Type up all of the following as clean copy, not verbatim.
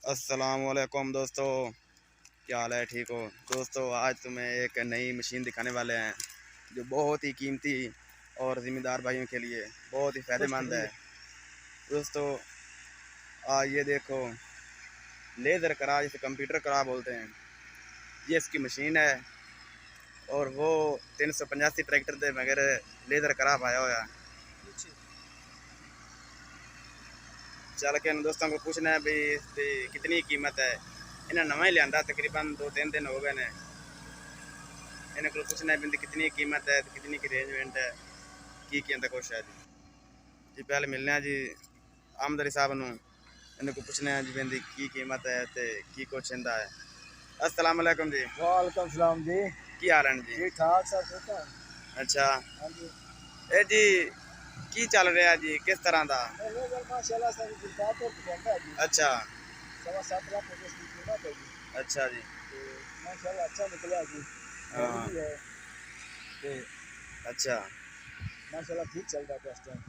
अस्सलाम वालेकुम दोस्तों, क्या हाल है? ठीक हो दोस्तों? आज तुम्हें एक नई मशीन दिखाने वाले हैं जो बहुत ही कीमती और ज़िम्मेदार भाइयों के लिए बहुत ही फ़ायदेमंद है दोस्तों। ये देखो, लेज़र करा, जिसे कंप्यूटर करा बोलते हैं, ये इसकी मशीन है। और वो 385 ट्रैक्टर दे मगर लेज़र करा पाया हुआ। चल के दोस्तों को पूछना है भाई इसकी कितनी कीमत है। इन्हें नवा ही लिया तकरीबन 2-3 दिन हो गए ने। इन्हें को पूछना है भी कितनी कीमत है, कितनी की अरेंजमेंट है, की कहता कुछ है जी। पहले मिलने हैं जी आमदरी साहब नूं, इन्हें को पूछने हैं जी भी की कीमत है ते की कुछ इंदा है। अस्सलाम वालेकुम जी। वालेकुम सलाम जी। की हाल है जी? ठीक ठाक सब। अच्छा हाँ जी। ए जी की चल रहा है जी, किस तरह का? माशाल्लाह सब जज्बात और पसंद है जी। अच्छा 7.5 लाख रुपए की कीमत है जी। अच्छा जी। तो माशाल्लाह अच्छा निकला जी। हाँ भी है तो अच्छा माशाल्लाह ठीक चल रहा है इस टाइम।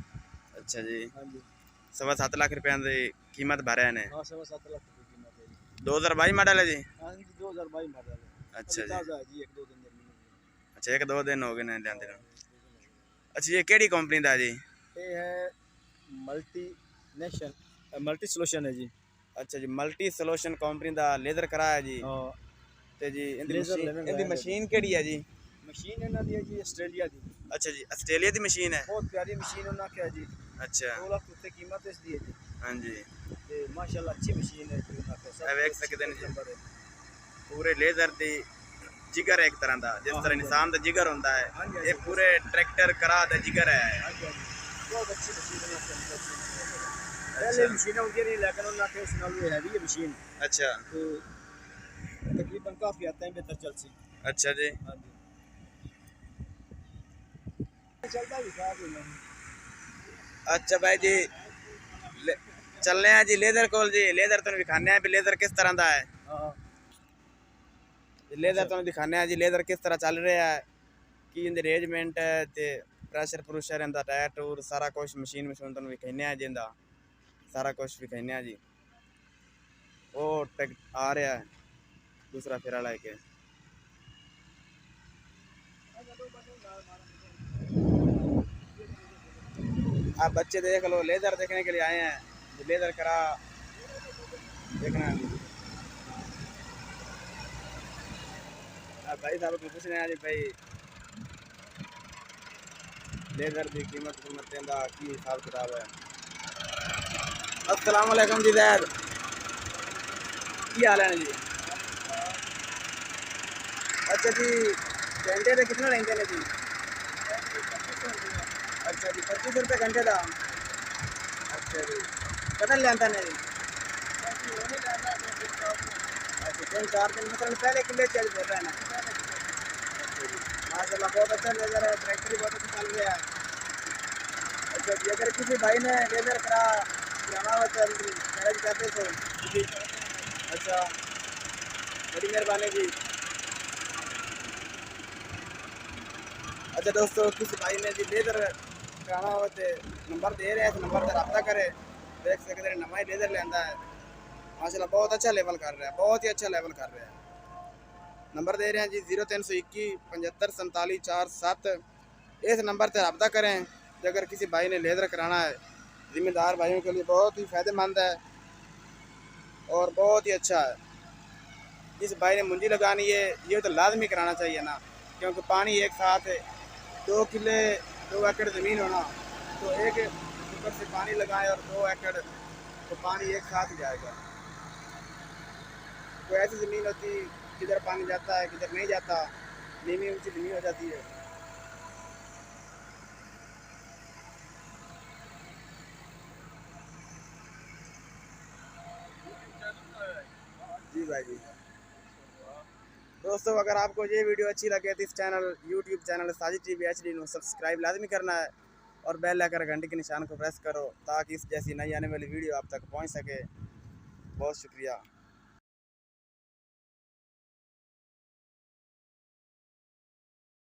अच्छा जी। हाँ जी। 7.25 लाख रुपये की कीमत भरे ने। हाँ 7.5 लाख रुपए कीमत है जी। 2022 मॉडल है जी। हाँ जी 2022 मॉडल है। अच्छा जी। ताज़ा है जी, 1-2 दिन जमीन में। अच्छा 1-2 दिन हो गए ने लियांदे नूं। 1-2 दिन हो गए। अच्छा ये केड़ी कंपनी दा जी? ये है मल्टी नेशन मल्टी सोल्यूशन है जी। अच्छा जी, मल्टी सोल्यूशन कंपनी दा लेज़र कराया जी। हाँ ते जी लेजर लेवल इंदी है जी। मशीन केड़ी है जी? मशीन इन्हों दी है जी आस्ट्रेलिया दी। अच्छा जी, ऑस्ट्रेलिया दी मशीन है। बहुत प्यारी मशीन उन्होंने क्या जी। अच्छा 2 लाख उत्ते कीमत इसकी है जी। हाँ जी। ते माशाल्लाह अच्छी मशीन है जी उन्होंने सब वेख कुछ सकते हैं एक जी, नंबर है। पूरे लेज़र दी जिगर है एक तरह का, जिस तरह इंसान का जिगर होता है, हाँ जी, ये पूरे ट्रैक्टर करा दा जिगर है। हाँ जी, हाँ जी। बहुत अच्छी मशीन है पहले अच्छा मशीनें होंगी नहीं, लेकिन उन्होंने इस नाल हैवी है मशीन। अच्छा तो तकरीबन काफ़ी हद तक बेहतर चल सी। अच्छा जी। हाँ जी। चलता भी साहब नहीं। अच्छा भाई जी, चलने हैं जी लेज़र कोल जी। लेज़र तुम दिखाने हैं भी लेज़र किस तरह का है। हाँ लेज़र तुम दिखाने हैं जी, लेज़र किस तरह चल रहा है, की इंदी अरेंजमेंट है ते प्रेशर प्रूशर इंदा टायर टूर सारा कुछ मशीन तुम दिखाने हैं जिंदा सारा कुछ दिखाने हैं जी। वो टेक आ रहा है दूसरा फेरा लेके। आप बच्चे देख लो, लेज़र देखने के लिए आए हैं, लेज़र करा देखना है। भाई साहब को पूछने हैं जी भाई लेज़र की कीमत का की हिसाब किताब है। अस्सलाम वालेकुम जी ज़ैद, की हाल है जी? अच्छा जी, घंटे से कितना लेंगे ने जी? अच्छा जी 25 रुपये घंटे का। अच्छा जी, कदर लेंदा ने जी? अच्छा 3-4 दिन मतलब पहले किले चल बोल रहे हैं ना। अच्छा जी माशाल्लाह बहुत अच्छा लेज़र है, ट्रैक्टर भी बहुत अच्छा चल रहा है। अच्छा जी, अगर किसी भाई ने लेज़र कराना हो तो मैनेज करते तो जी। अच्छा बड़ी मेहरबानी जी। अच्छा दोस्तों, किसी भाई ने जी लेज़र कराना हो तो नंबर दे रहे हैं, इस नंबर पर रब्ता करें। देख सकते हैं नवा ही लेज़र लेंदा है, माशाल्लाह बहुत अच्छा लेवल कर रहा है, बहुत ही अच्छा लेवल कर रहा है। नंबर दे रहे हैं जी 0321 75 47 47। इस नंबर पर रब्ता करें। अगर किसी भाई ने लेज़र कराना है, ज़िम्मेदार भाइयों के लिए बहुत ही फ़ायदेमंद है और बहुत ही अच्छा है। जिस भाई ने मुंजी लगानी है ये तो लाजमी कराना चाहिए ना, क्योंकि पानी एक साथ 2 किले 2 एकड़ ज़मीन होना, तो एक ऊपर से पानी लगाए और 2 एकड़ तो पानी एक साथ ही जाएगा। कोई ऐसी ज़मीन होती किधर पानी जाता है किधर नहीं जाता, नीवी ऊंची ज़मीन हो जाती है। जी भाई जी। दोस्तों अगर आपको ये वीडियो अच्छी लगे तो इस channel YouTube channel Sajid TV HD को सब्सक्राइब लाजमी करना है और बेल आइकन घंटे के निशान को प्रेस करो ताकि इस जैसी नई आने वाली वीडियो आप तक पहुंच सके। बहुत शुक्रिया।